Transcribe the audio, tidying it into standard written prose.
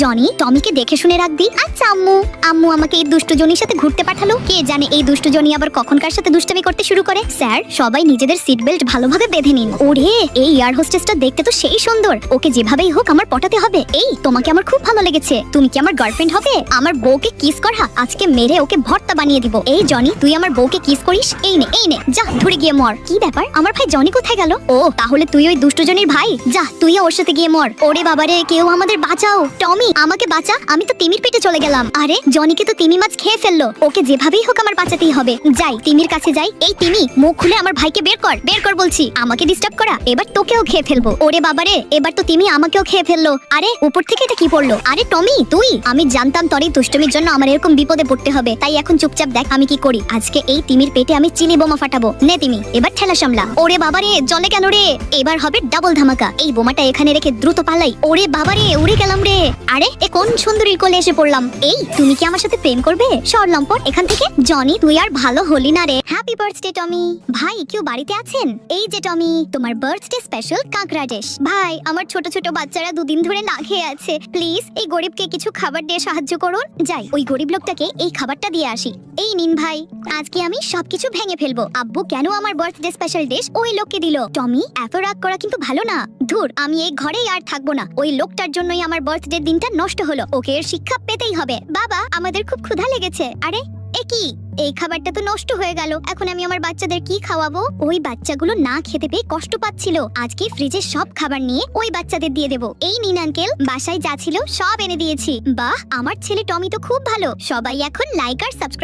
Johnny টমিকে দেখে শুনে রাখবি। আচ্ছা আম্মু। আম্মু আমাকে এই দুষ্ট জনির সাথে ঘুরতে পাঠালো, কে জানে এই দুষ্ট জনি আবার কখন কার সাথে দুষ্টামি করতে শুরু করে। স্যার সবাই নিজেদের সিট বেল্ট ভালোভাবে বেঁধে নিন। ওরে এই এয়ার হোস্টেসটা দেখতে তো সেই সুন্দর, ওকে যেভাবেই হোক আমার পটাতে হবে। এই তোমাকে আমার খুব ভালো লেগেছে, তুমি কি আমার গার্লফ্রেন্ড হবে? আমার বউকে কিস করা, আজকে মেরে ওকে ভর্তা বানিয়ে দিব। এই জনি তুই আমার বউকে কিস করিস? এই নে যা ধরে গিয়ে মর। কি ব্যাপার আমার ভাই জনি কোথায় গেল? ও তাহলে তুই ওই দুষ্ট জনির ভাই, যা তুইও ওর সাথে গিয়ে মর। ওরে বাবারে কেউ আমাদের বাঁচাও, টমি আমাকে বাঁচা, আমি তো তিমির পেটে চলে গেলাম। আরে জনিকে তো তিমি মাছ খেয়ে ফেললো, ওকে যেভাবেই হোক আমার বাঁচাতেই হবে। যাই তিমির কাছে যাই। এই তিমি মুখ খুলে আমার ভাইকে বের কর বলছি, আমাকে ডিস্টার্ব করা, এবার তোকেও খেয়ে ফেলবো। ওরে বাবারে এবার তো তিমি আমাকেও খেয়ে ফেললো। আরে উপর থেকে এটা কি পড়লো? আরে টমি তুই, আমি জানতাম তোর এই দুষ্টমির জন্য আমার এরকম বিপদে পড়তে হবে, তাই এখন চুপচাপ দেখ আমি কি করি। আজকে এই তিমির পেটে আমি চিলি বোমা ফাটাবো। নে তিমি এবার ঠেলা সামলা। ওরে বাবারে জলে কেন রে? এবার হবে ডাবল ধামাকা। এই বোমাটা এখানে রেখে দ্রুত পালাই। ওরে বাবারে উড়ে গেলাম রে। আরে এ কোন সুন্দরীর কোলে এসে পড়লাম। এই তুমি কি আমার সাথে প্রেম করবে? সর লম্পট এখান থেকে। জনি তুই আর ভালো হলি না রে। হ্যাপি বার্থডে টমি। ভাই কেউ বাড়িতে আছেন? এই যে টমি তোমার বার্থডে স্পেশাল কাঁকড়া ডিশ। ভাই আমার ছোট ছোট বাচ্চারা দুদিন ধরে না খেয়ে আছে, প্লিজ এই গরিবকে কিছু খাবার দিয়ে সাহায্য করুন। যাই ওই গরিব লোকটাকে এই খাবারটা দিয়ে আসি। এই নিন ভাই, আজকে আমি সবকিছু ভেঙে ফেলবো। আব্বু কেন আমার বার্থডে স্পেশাল ডিশ ওই লোককে দিল? টমি এত রাগ করা কিন্তু ভালো না। ধুর আমি এই ঘরেই আর থাকবো না, ওই লোকটার জন্যই আমার বার্থডে দিনটা নষ্ট হলো। ওকে এর শিক্ষা পেতেই হবে। বাবা আমাদের খুব ক্ষুধা লেগেছে। আরে এ কি, এই খাবারটা তো নষ্ট হয়ে গেল, এখন আমি আমার বাচ্চাদের কি খাওয়াবো? ওই বাচ্চাগুলো না খেতে পেয়ে কষ্ট পাচ্ছিল, আজকে ফ্রিজে সব খাবার নিয়ে ওই বাচ্চাদের দিয়ে দেবো। এই নিন আঙ্কেল, বাসায় যা ছিল সব এনে দিয়েছি। বাহ আমার ছেলে টমি তো খুব ভালো। সবাই এখন লাইক আর সাবস্ক্রাইব